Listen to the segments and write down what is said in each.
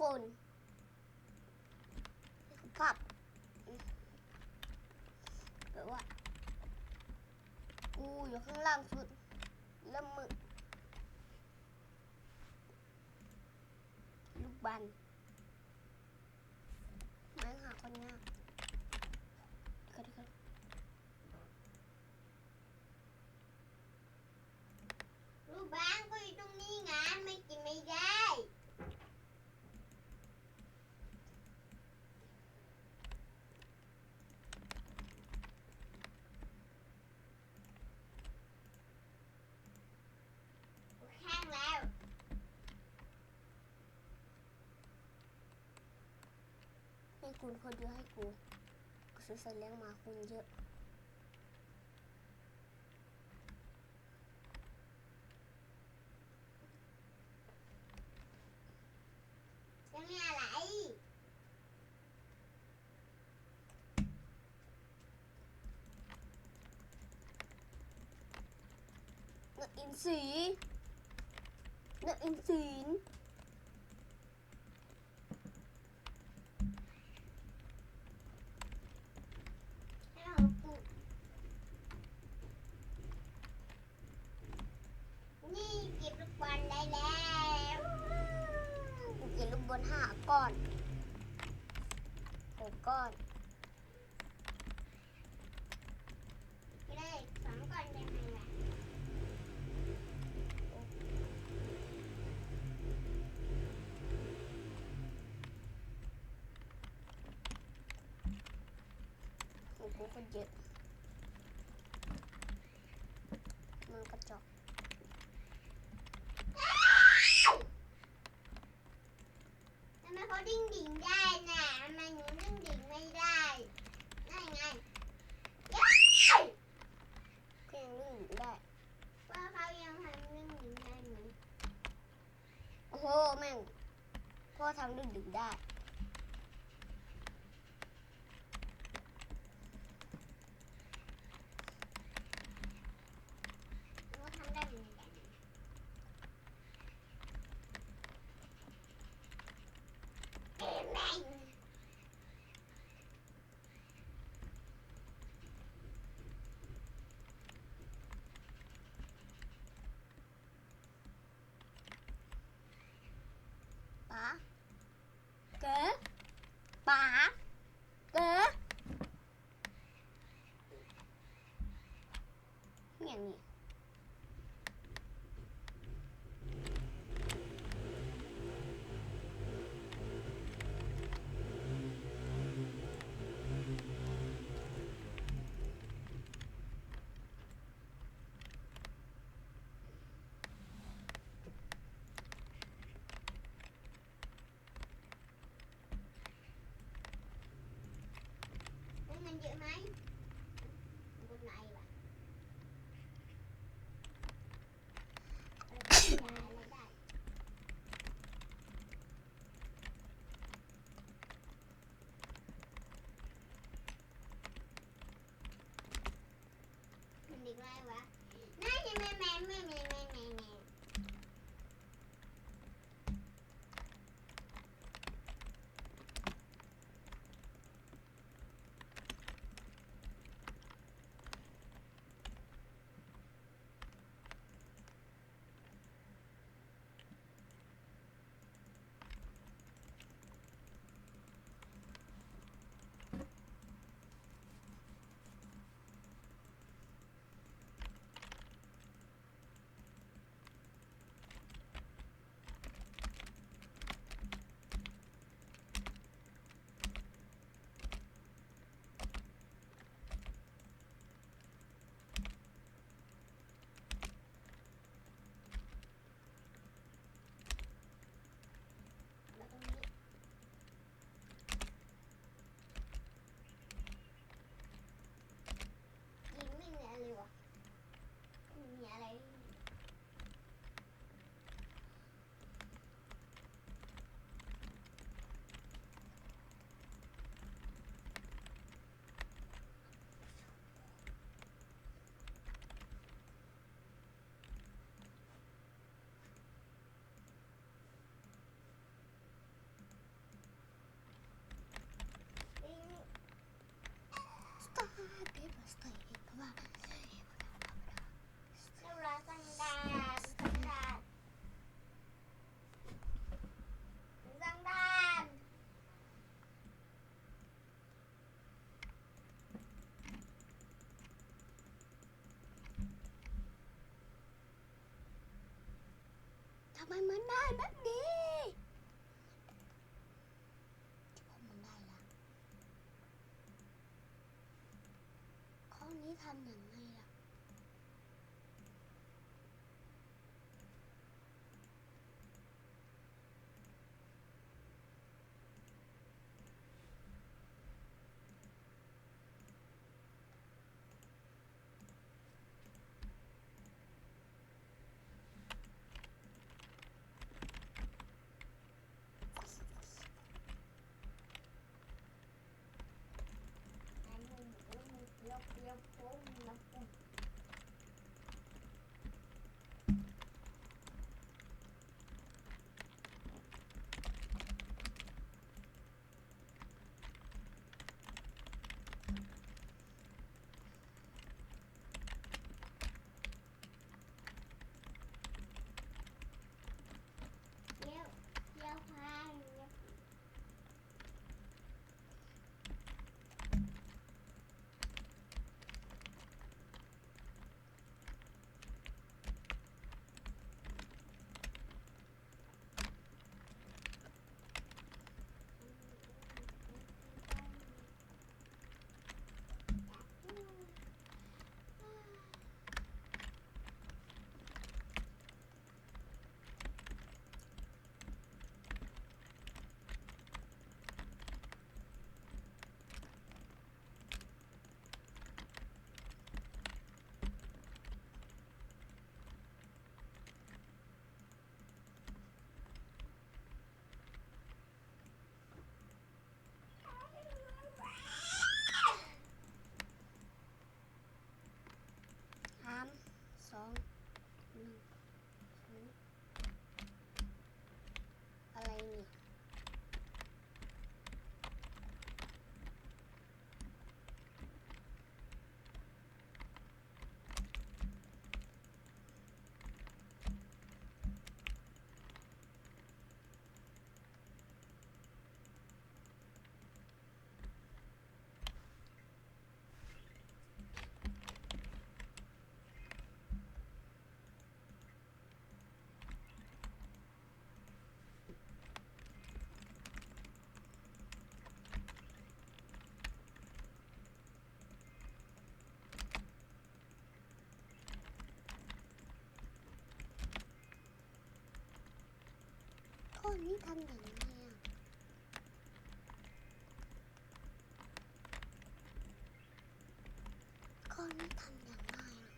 คนพับแปลว่ากูอยู่ข้างล่างสุดแล้วมึงลูกบันแม่งหาคนยากลูกบ้านก็อยู่ตรงนี้ไงไม่กินไม่ได้แห้งแล้วให้คุณคนเดียวให้กูซื้อสัตว์เลี้ยงมาคุณเยอะยังมีอะไรนกอินทรีนกอินทรีนี่เก็บลูกบอลได้แล้วกูเก็บลูกบอล5 ก้อน6 ก้อนไม่ได้2 ก้อนได้ไหมล่ะกูคนเยอะมันกระจอกทำไมเขาดิ้งดิ่งได้น่ะทำไมหนูดิ้งดิ่งไม่ได้ได้ไงก็ยังดิ้งดิ่งได้ว่าเขายังทำดิ้งดิ่งได้ไหมโอ้โหแม่งพ่อทำดิ้งดิ่งได้เขาทำได้เหมือนกันแม่งป๋าเก๋ป๋าเก๋อย่างนี้เงินเยอะไหมกดไหนวะ ำไมมันได้แบบนี้ที่ผมมันได้ละข้อนี้ทำยังไงล่ะ3 2 1 อะไรเนี่ยข้อนี้ทำยังไงอ่ะข้อนี้ทำยังไงอ่ะ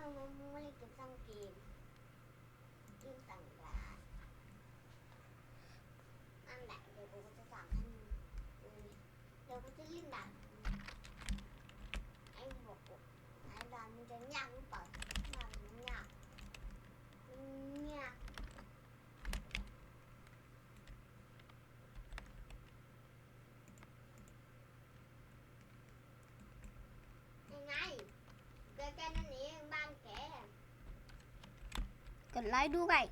มันไม่ได้เก็บตั้งเกมต่างๆอันไหนเดี๋ยวกูจะสั่งให้มึงเดี๋ยวกูจะเล่นด่านไอ้บอกกูไอ้ด่านมันจะยากหรือเปล่าด่านมันยากยังไงแกนั่นเองบ้านแกกดไลค์ด้วย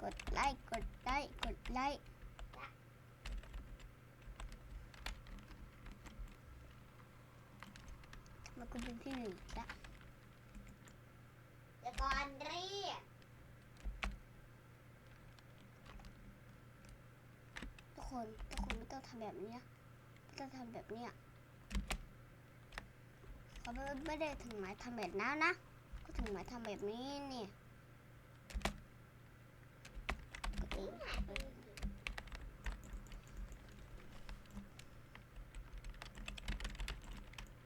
กดไลค์มาคุณเป็นที่หนึ่งละแต่ก่อนเรียกทุกคนไม่ต้องทำแบบนี้ไม่ต้องทำแบบนี้เขาไม่ได้ถึงหมายทำแบบนั้นนะก็ถึงหมายทำแบบนี้เนี่ย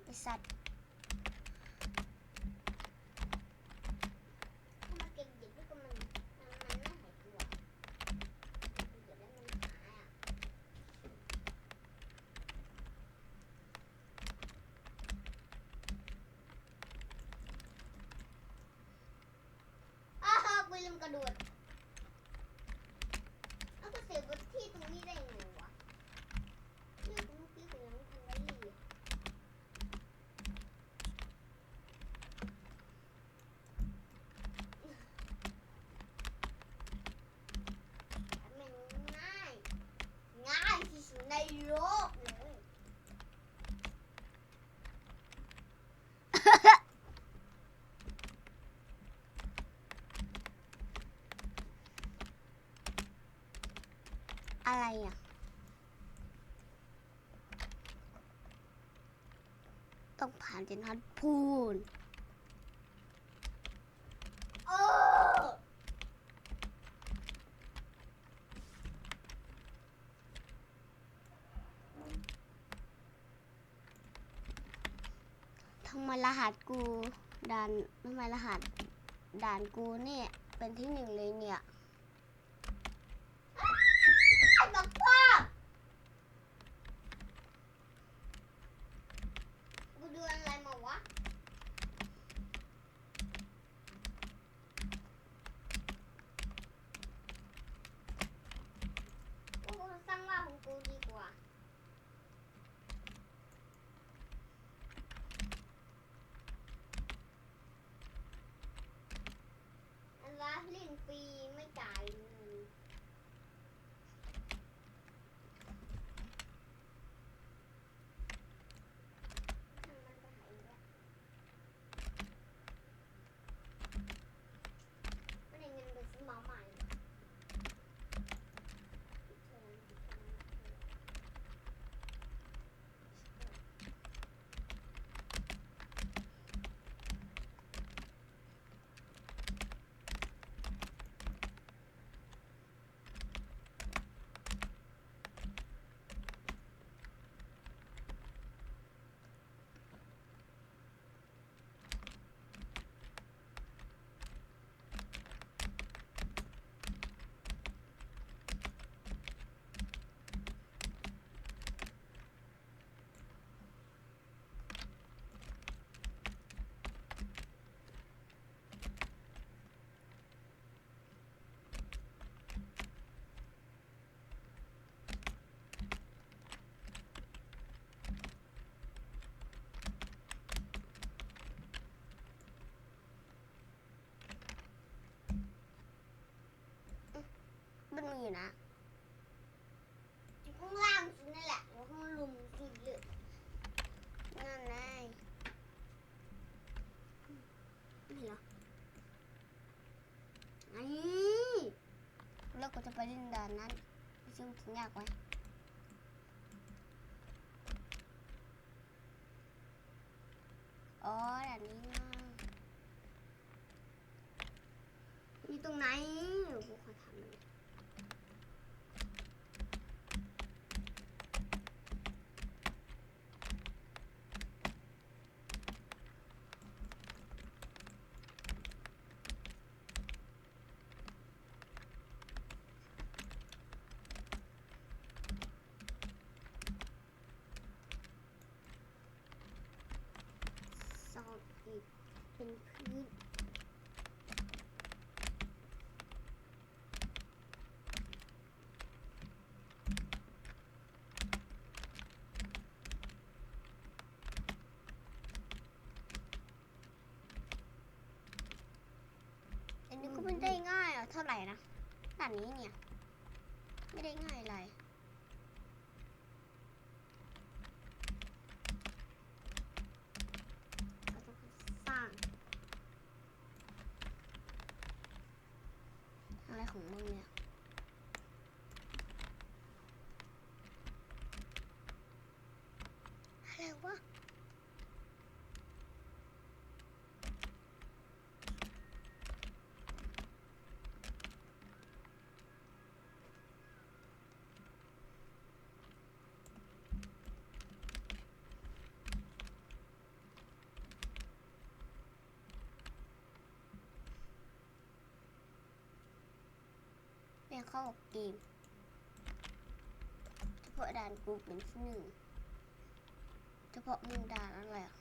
ไอ้สัตว์ถ้ามันเก่งหยิบก็มันไม่หายตัวเดี๋ยวแล้วมันหายกูลืมกระโดดแล้วก็เสียบที่ตรงนี้ได้ไงวะที่กูเมื่อกี้กูยังไม่ทันได้รีบมันง่ายที่สุดในโลกเลยอะไรอ่ะต้องผ่านจนทันพูนทำไมรหัสกูทำไมรหัสด่านกูเนี่ยเป็นที่หนึ่งเลยเนี่ยบอกว่ากูดูอะไรมาวะกูสร้างว่าของกูดีกว่าอันละเล่นฟรีไม่จ่ายเงินมันไปหายแล้วไม่ได้เงินไปซื้อหมาใหม่มันมีอยู่นะอยู่ข้างล่างสุดนั่นแหละอยู่ข้างลุมสุดเลยนั่นไงนี่เหรอแล้วก็จะไปเล่นด่านนั้นซึ่งถึงยากไว้อ๋อด่านนี้นะอยู่ตรงไหนกูขอทำเลย อีกเป็นพื้นอันนี้ก็ไม่ได้ง่ายเท่าไหร่นะด่านนี้เนี่ยไม่ได้ง่ายอะไรก็ต้องสร้างอะไรของมึงเนี่ยอะไรวะเนี่ยเข้าเกมเฉพาะด่านกูเป็นที่หนึ่งเฉพาะมึงด่านอะไรอ่ะ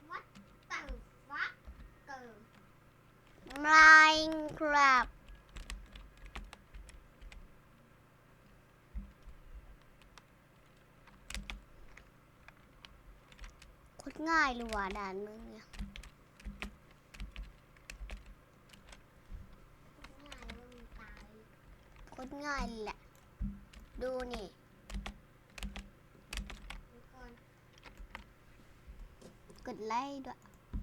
What the fuck ไมน์ครับโคตรง่ายเลยว่ะด่านมึงเนี่ยโคตรง่ายเลยแหละดูนี่กดไลค์ด้วย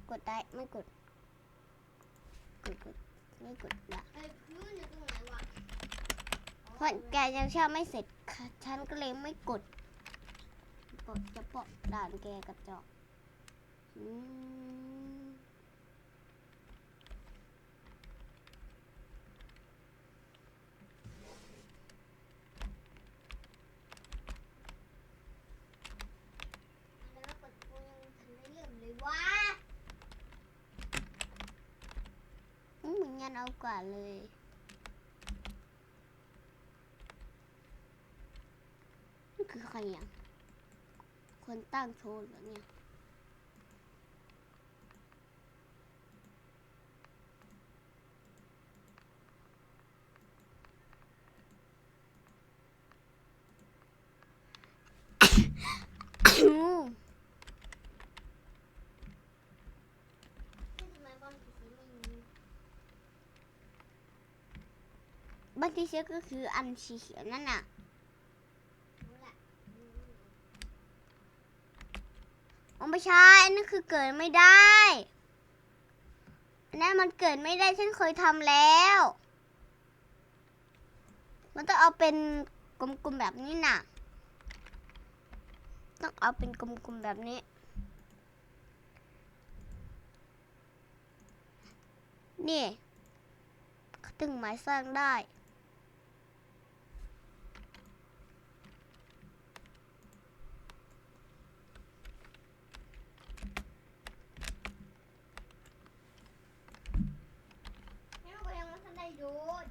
กดได้ไม่กดไม่กดละเพราะแกยังเชื่อไม่เสร็จฉันก็เลยไม่กดจะเปาะด่านแกกระจอกมึงงั้นเอากว่าเลยนี่คือใครอ่ะคนตั้งโชว์เหรอเนี่ยบ้านที่เชื่อก็คืออันสีเขียวนั่นน่ะไม่ใช่อันนั้นคือเกิดไม่ได้อันนั้นมันเกิดไม่ได้ฉันเคยทำแล้วมันต้องเอาเป็นกลมๆแบบนี้น่ะต้องเอาเป็นกลมๆแบบนี้นี่ตึงไม้สร้างได้โดน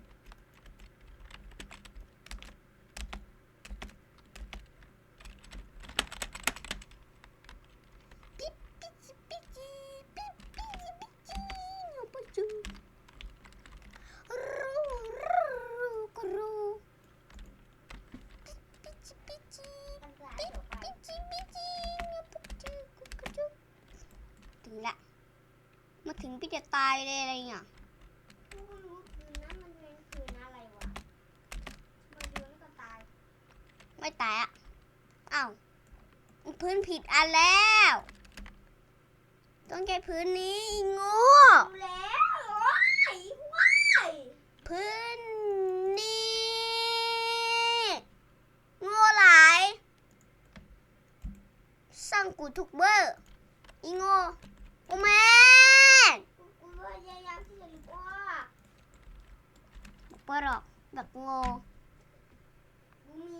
ปิ๊บปิ๊บปิ๊บปิ๊บปิ๊บปิ๊บปิ๊บจูรูกรูปิ๊บปิ๊บปิ๊บปิ๊บปิ๊บถึงละมาถึงพี่จะตายเลยอะไรเงี้ยไม่ตายอ่ะอ้าวพื้นผิดอันแล้วต้องใช้พื้นนี้โง่แล้วพื้นนี้โง่หลายสร้างกูทุกเบอร์อีโง่โอแมนกูพยายามที่จะรู้ว่าบอกหรอกแบบโง่กูมี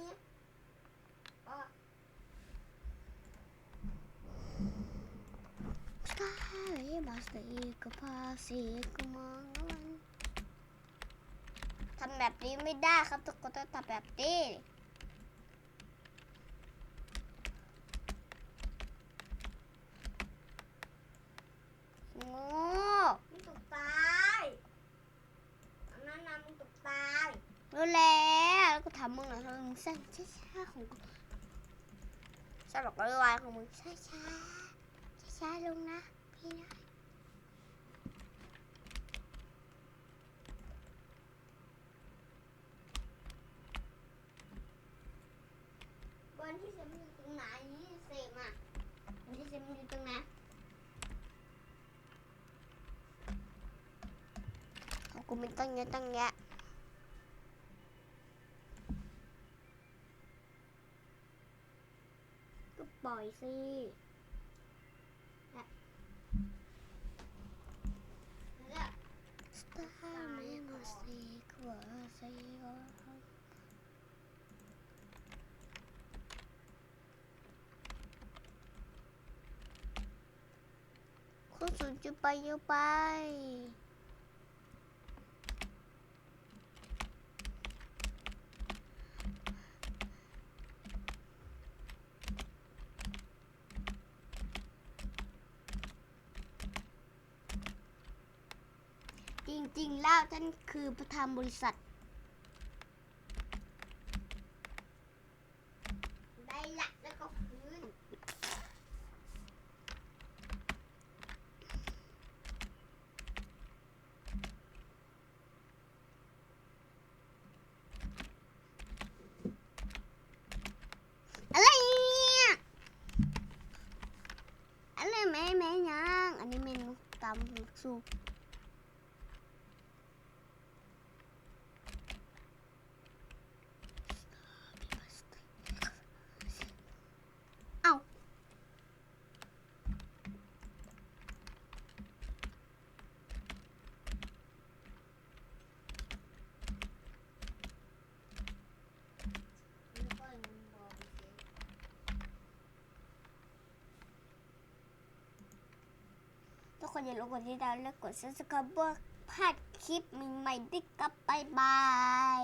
ทำแบบนี้ไม่ได้ครับทุกคนต้องทำแบบนี้ สั่นช้าๆของกูสำหรับวายของมึงช้าๆลงนะพี่นะบนที่เซมอยู่ตรงไหนเซมอ่ะบนที่เซมอยู่ตรงไหนของกูมันตั้งเยอะตั้งแยะก็ปล่อยสิสตาร์ไม่มาสิกว่าสิคุณสุนจะไปเยอะไปจริงๆแล้วท่านคือประธานบริษัทได้ละแล้วก็พื้นอะไรเนี่ยอะไรแม่ยังอันนี้เมนูตำซุปเอ้าทุกคนอย่าลืมกดติดตามและกด subscribe เพื่อพลาดคลิปใหม่ๆด้วยกับบ๊ายบาย